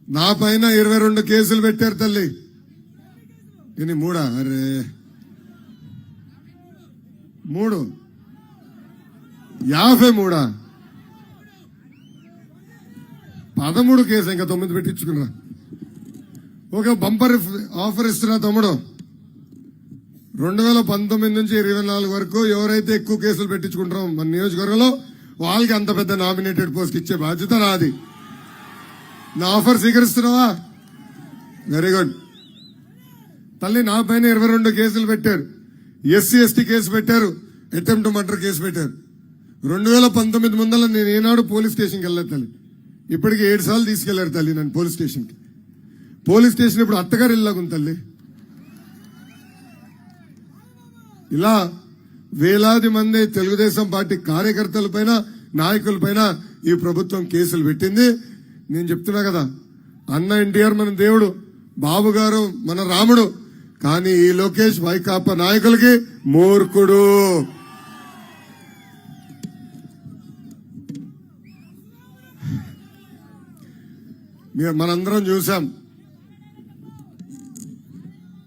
నా పైన 22 కేసులు పెట్టారు తల్లి. ఇది 3 అరే 3 53 13 కేసు ఇంకా 9 పెట్టించుకున్నా. ఒక బంపర్ ఆఫర్ ఇస్తున్నా తమ్ముడు. 2019 నుంచి 24 వరకు ఎవరైతే ఎక్కువ కేసులు పెట్టించుకుంటారో మన నియోజకవర్గంలో వాళ్ళకి అంత పెద్ద నామినేటెడ్ పోస్ట్ ఇచ్చే బాధ్యత నాది. నా ఆఫర్ స్వీకరిస్తున్నావా? వెరీ గుడ్ తల్లి. నా పైన 22 కేసులు పెట్టారు. ఎస్సీ ఎస్టీ కేసు పెట్టారు, అటెంప్ట్ మర్డర్ కేసు పెట్టారు. 2019 ముందర నేను ఏనాడు పోలీస్ స్టేషన్కి వెళ్ళలేదు తల్లి. ఇప్పటికి 7 సార్లు తీసుకెళ్లారు తల్లి నన్ను పోలీస్ స్టేషన్కి. పోలీస్ స్టేషన్ ఇప్పుడు అత్తగారు ఇల్లాగుంది తల్లి. ఇలా వేలాది మంది తెలుగుదేశం పార్టీ కార్యకర్తల పైన నాయకుల పైన ఈ ప్రభుత్వం కేసులు పెట్టింది. నేను చెప్తున్నా కదా, అన్న ఎన్టీఆర్ మన దేవుడు, బాబు గారు మన రాముడు, కానీ ఈ లోకేష్ వైకాపా నాయకులకి మూర్ఖుడు. మనందరం చూసాం.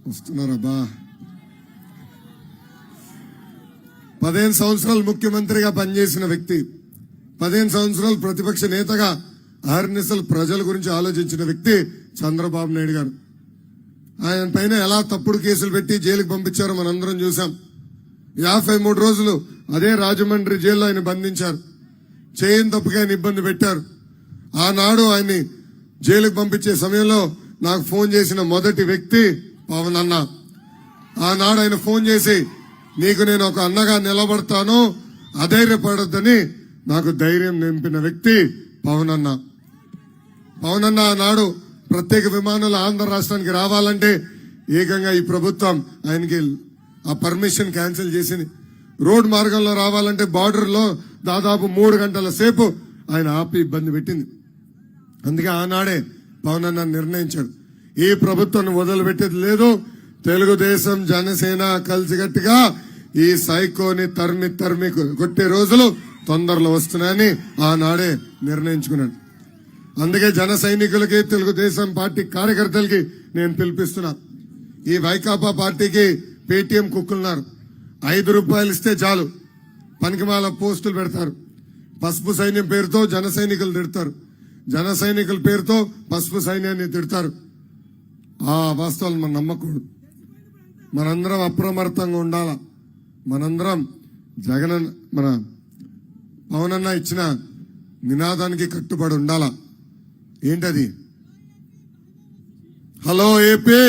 వస్తున్నారబ్బా. 15 సంవత్సరాలు ముఖ్యమంత్రిగా పనిచేసిన వ్యక్తి, 15 సంవత్సరాలు ప్రతిపక్ష నేతగా అహర్నిశలు ప్రజల గురించి ఆలోచించిన వ్యక్తి చంద్రబాబు నాయుడు గారు. ఆయన పైన ఎలా తప్పుడు కేసులు పెట్టి జైలుకు పంపించారో మనందరం చూసాం. 53 రోజులు అదే రాజమండ్రి జైల్లో ఆయన బంధించారు. చేయని తప్పుగా ఆయన ఇబ్బంది పెట్టారు. ఆనాడు ఆయన్ని జైలుకు పంపించే సమయంలో నాకు ఫోన్ చేసిన మొదటి వ్యక్తి పవన్ అన్న. ఆనాడు ఆయన ఫోన్ చేసి, నీకు నేను ఒక అన్నగా నిలబడతాను, అధైర్యపడొద్దని నాకు ధైర్యం నింపిన వ్యక్తి పవన్ అన్న. పవన్ అన్న ఆనాడు ప్రత్యేక విమానాలు ఆంధ్ర రాష్ట్రానికి రావాలంటే ఏకంగా ఈ ప్రభుత్వం ఆయనకి ఆ పర్మిషన్ క్యాన్సిల్ చేసింది. రోడ్ మార్గంలో రావాలంటే బార్డర్ లో దాదాపు 3 గంటల సేపు ఆయన ఆపి ఇబ్బంది పెట్టింది. అందుకే ఆనాడే పవన్ అన్న నిర్ణయించాడు, ఈ ప్రభుత్వాన్ని వదిలిపెట్టేది లేదు, తెలుగుదేశం జనసేన కలిసిగట్టిగా ఈ సైకోని తరిమి కొట్టే రోజులు తొందరలో వస్తున్నాయని ఆనాడే నిర్ణయించుకున్నాడు. అందుకే జన సైనికులకి, తెలుగుదేశం పార్టీ కార్యకర్తలకి నేను పిలిపిస్తున్నా. ఈ వైకాపా పార్టీకి పేటీఎం కుక్కులున్నారు. 5 రూపాయలు ఇస్తే చాలు పనికిమాల పోస్టులు పెడతారు. పసుపు సైన్యం పేరుతో జన సైనికులు తిడతారు, జన సైనికుల పేరుతో పసుపు సైన్యాన్ని తిడతారు. ఆ వాస్తవాలు మనం నమ్మకూడదు. మనందరం అప్రమత్తంగా ఉండాలా. మనందరం మన పవన్ అన్న ఇచ్చిన నినాదానికి కట్టుబడి ఉండాలా. ఏంటది? Hello AP,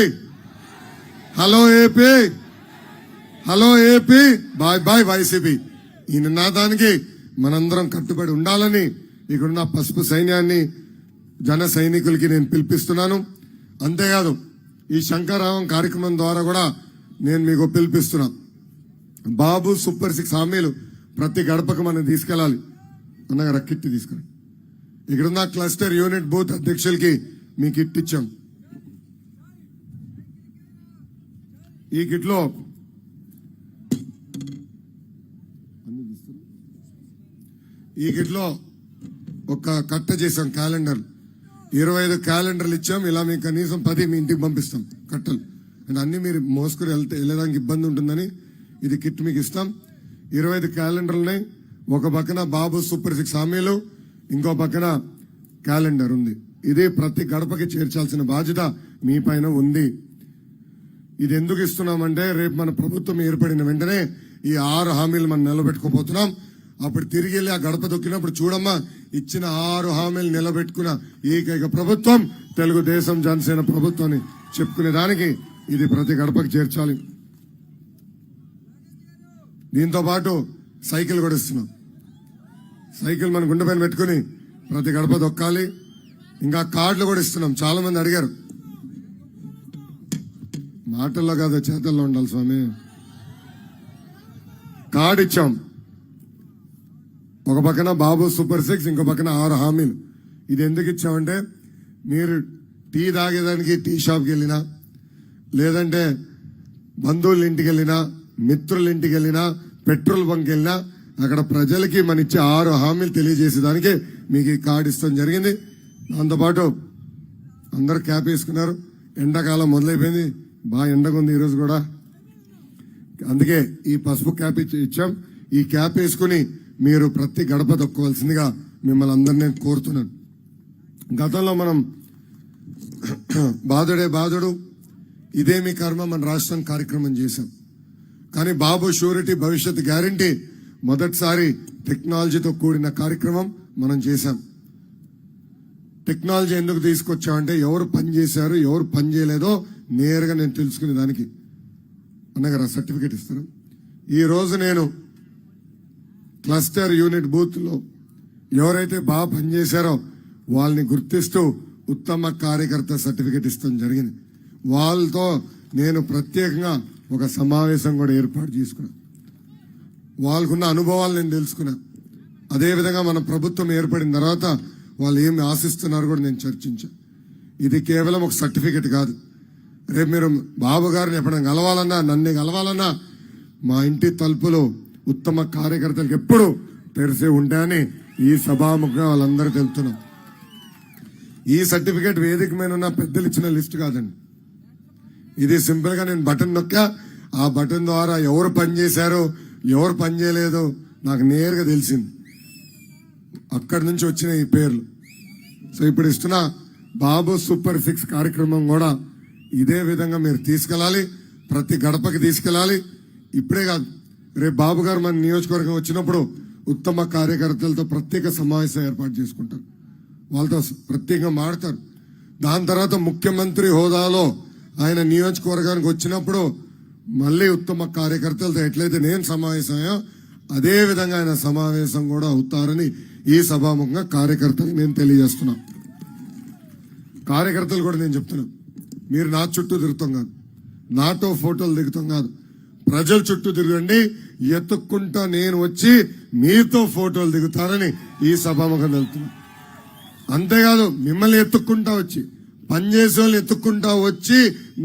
hello AP, hello AP, bye bye YCP. ఈ నినాదానికి మనందరం కట్టుబడి ఉండాలని ఇక్కడున్న పసుపు సైన్యాన్ని, జన సైనికులకి నేను పిలిపిస్తున్నాను. అంతేకాదు ఈ శంకరరావం కార్యక్రమం ద్వారా కూడా నేను మీకు పిలిపిస్తున్నా. బాబు సూపర్ 6 హామీలు ప్రతి గడపకు మనం తీసుకెళ్లాలి. అన్నగారు కిట్ తీసుకురా. ఇక్కడున్న క్లస్టర్ యూనిట్ బూత్ అధ్యక్షులకి మీ కిట్ ఇచ్చాం. ఈ కిట్లో ఒక కట్ట చేసాం క్యాలెండర్. 25 క్యాలెండర్లు ఇచ్చాం. ఇలా మీకు కనీసం 10 మీ ఇంటికి పంపిస్తాం కట్టలు. అండ్ అన్ని మీరు మోసుకుని వెళ్ళడానికి ఇబ్బంది ఉంటుందని ఇది కిట్ మీకు ఇస్తాం. 25 క్యాలెండర్లున్నాయి. ఒక పక్కన బాబు సూపర్ 6 హామీలు, ఇంకో పక్కన క్యాలెండర్ ఉంది. ఇది ప్రతి గడపకి చేర్చాల్సిన బాధ్యత మీ పైన ఉంది. ఇది ఎందుకు ఇస్తున్నామంటే రేపు మన ప్రభుత్వం ఏర్పడిన వెంటనే ఈ 6 హామీలు మనం నిలబెట్టుకోపోతున్నాం. అప్పుడు తిరిగి వెళ్ళి ఆ గడప దొక్కినప్పుడు చూడమ్మా, ఇచ్చిన 6 హామీలు నిలబెట్టుకున్న ఏకైక ప్రభుత్వం తెలుగుదేశం జనసేన ప్రభుత్వాన్ని చెప్పుకునే దానికి ఇది ప్రతి గడపకి చేర్చాలి. దీంతో పాటు సైకిల్ కూడా ఇస్తున్నాం. సైకిల్ మన గుండె పైన పెట్టుకుని ప్రతి గడప దొక్కాలి. ఇంకా కార్డులు కూడా ఇస్తున్నాం. చాలా మంది అడిగారు. మాటల్లో కాదు, చేతల్లో ఉండాలి స్వామి. కార్డు ఇచ్చాం. ఒక పక్కన బాబు సూపర్ 6, ఇంకో పక్కన 6 హామీలు. ఇది ఎందుకు ఇచ్చామంటే మీరు టీ తాగేదానికి టీ షాప్కి వెళ్ళినా, లేదంటే బంధువుల ఇంటికి వెళ్ళినా, మిత్రుల ఇంటికి వెళ్ళినా, పెట్రోల్ బంక్ వెళ్ళినా అక్కడ ప్రజలకి మన ఇచ్చే 6 హామీలు తెలియజేసేదానికి మీకు ఈ కార్డు ఇస్తాం జరిగింది. దాంతోపాటు అందరు క్యాప్ వేసుకున్నారు. ఎండాకాలం మొదలైపోయింది, బాగా ఎండగా ఉంది ఈరోజు కూడా. అందుకే ఈ పసుపు క్యాప్ ఇచ్చాం. ఈ క్యాప్ వేసుకుని మీరు ప్రతి గడప తొక్కవలసిందిగా మిమ్మల్ని అందరినీ నేను కోరుతున్నాను. గతంలో మనం బాధుడే బాధుడు ఇదే మీ కర్మ మన రాష్ట్రం కార్యక్రమం చేశాం. కానీ బాబు షూరిటీ భవిష్యత్ గ్యారంటీ మొదటిసారి టెక్నాలజీతో కూడిన కార్యక్రమం మనం చేశాం. టెక్నాలజీ ఎందుకు తీసుకొచ్చామంటే ఎవరు పని చేశారు, ఎవరు పని చేయలేదో నేరుగా నేను తెలుసుకునే దానికి. అన్నగారు సర్టిఫికేట్ ఇస్తారు. ఈ రోజు నేను క్లస్టర్ యూనిట్ బూత్ లో ఎవరైతే బాగా పనిచేశారో వాళ్ళని గుర్తిస్తూ ఉత్తమ కార్యకర్త సర్టిఫికేట్ ఇస్తాం జరిగింది. వాళ్ళతో నేను ప్రత్యేకంగా ఒక సమావేశం కూడా ఏర్పాటు చేసుకున్నా. వాళ్ళకున్న అనుభవాలు నేను తెలుసుకున్నా. అదేవిధంగా మన ప్రభుత్వం ఏర్పడిన తర్వాత వాళ్ళు ఏమి ఆశిస్తున్నారు కూడా నేను చర్చించా. ఇది కేవలం ఒక సర్టిఫికేట్ కాదు. రేపు మీరు బాబు గారిని ఎప్పుడైనా కలవాలన్నా, నన్ను కలవాలన్నా మా ఇంటి తలుపులు ఉత్తమ కార్యకర్తలకు ఎప్పుడు తెరిసే ఉంటాయని ఈ సభాముఖంగా వాళ్ళందరూ తెలుపుతున్నాం. ఈ సర్టిఫికేట్ వేదిక మీద ఉన్న పెద్దలు ఇచ్చిన లిస్ట్ కాదండి. ఇది సింపుల్ గా నేను బటన్ నొక్కా, ఆ బటన్ ద్వారా ఎవరు పనిచేశారో ఎవరు పని చేయలేదో నాకు నేరుగా తెలిసింది. అక్కడి నుంచి వచ్చిన ఈ పేర్లు. సో ఇప్పుడు ఇస్తున్న బాబు సూపర్ 6 కార్యక్రమం కూడా ఇదే విధంగా మీరు తీసుకెళ్ళాలి, ప్రతి గడపకి తీసుకెళ్ళాలి. ఇప్పుడే కాదు, రేపు బాబు గారు మన నియోజకవర్గం వచ్చినప్పుడు ఉత్తమ కార్యకర్తలతో ప్రత్యేక సమావేశం ఏర్పాటు చేసుకుంటారు. వాళ్ళతో ప్రత్యేకంగా మాడతారు. దాని తర్వాత ముఖ్యమంత్రి హోదాలో ఆయన నియోజకవర్గానికి వచ్చినప్పుడు మళ్ళీ ఉత్తమ కార్యకర్తలతో ఎట్లయితే నేను సమావేశమయ్యో అదే విధంగా ఆయన సమావేశం కూడా అవుతారని ఈ సభాముఖంగా కార్యకర్తలకు నేను తెలియజేస్తున్నా. కార్యకర్తలు కూడా నేను చెప్తున్నా, మీరు నా చుట్టూ తిరుగుతాం కాదు, నాతో ఫోటోలు దిగుతాం కాదు, ప్రజల చుట్టూ తిరగండి. ఎత్తుక్కుంటా నేను వచ్చి మీతో ఫోటోలు దిగుతానని ఈ సభాముఖం వెళ్తున్నా. అంతేకాదు, మిమ్మల్ని ఎత్తుక్కుంటా వచ్చి పనిచేసే వాళ్ళని ఎత్తుక్కుంటా వచ్చి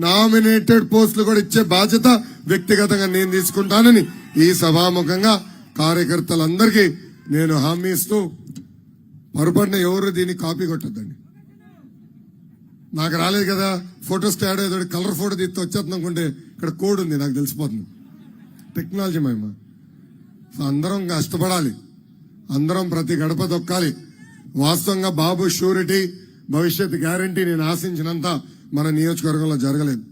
నామినేటెడ్ పోస్టులు కూడా ఇచ్చే బాధ్యత వ్యక్తిగతంగా నేను తీసుకుంటానని ఈ సభాముఖంగా కార్యకర్తలందరికీ నేను హామీ ఇస్తూ, పొరపాటున ఎవరు దీన్ని కాపీ కొట్టద్దండి. నాకు రాలేదు కదా ఫోటో స్టాడ్ ఏదో కలర్ ఫోటో తీస్తే వచ్చేస్తుంది అనుకుంటే ఇక్కడ కోడ్ ఉంది, నాకు తెలిసిపోతుంది. టెక్నాలజీ మహిమ. సో అందరం కష్టపడాలి, అందరం ప్రతి గడప తొక్కాలి. వాస్తవంగా బాబు షూరిటీ భవిష్యత్ గ్యారంటీ నేను ఆశించినంత మన నియోజకవర్గంలో జరగలేదు.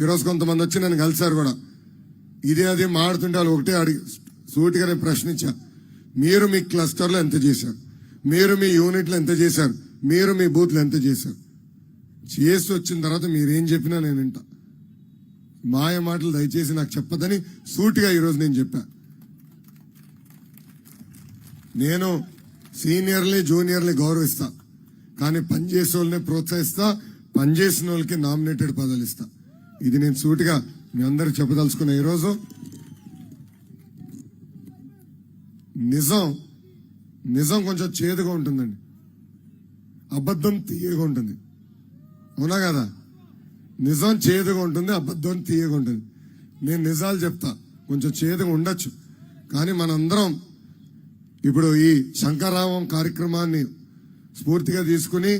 ఈరోజు కొంతమంది వచ్చి నన్ను కలిశారు కూడా. ఇదే అదే మాడుతుంటే వాళ్ళు ఒకటే అడిగి సూటిగా నేను ప్రశ్నించా, మీరు మీ క్లస్టర్లో ఎంత చేశారు, మీరు మీ యూనిట్లో ఎంత చేశారు, మీరు మీ బూత్లో ఎంత చేశారు, చేసి వచ్చిన తర్వాత మీరేం చెప్పినా నేను వింటా. మాయ మాటలు దయచేసి నాకు చెప్పదని సూటిగా ఈరోజు నేను చెప్పా. నేను సీనియర్ని జూనియర్ని గౌరవిస్తా, కానీ పనిచేసే వాళ్ళని ప్రోత్సహిస్తా, పనిచేసిన వాళ్ళకి నామినేటెడ్ పదవులు ఇస్తా. ఇది నేను సూటిగా మీ అందరికి చెప్పదలుచుకున్నా. ఈరోజు నిజం కొంచెం చేదుగా ఉంటుందండి, అబద్ధం తీయగా ఉంటుంది. అవునా కదా? నిజం చేదుగా ఉంటుంది, అబద్ధం తీయగా ఉంటుంది. నేను నిజాలు చెప్తా, కొంచెం చేదుగా ఉండొచ్చు. కానీ మనందరం ఇప్పుడు ఈ శంకరావం కార్యక్రమాన్ని స్ఫూర్తిగా తీసుకుని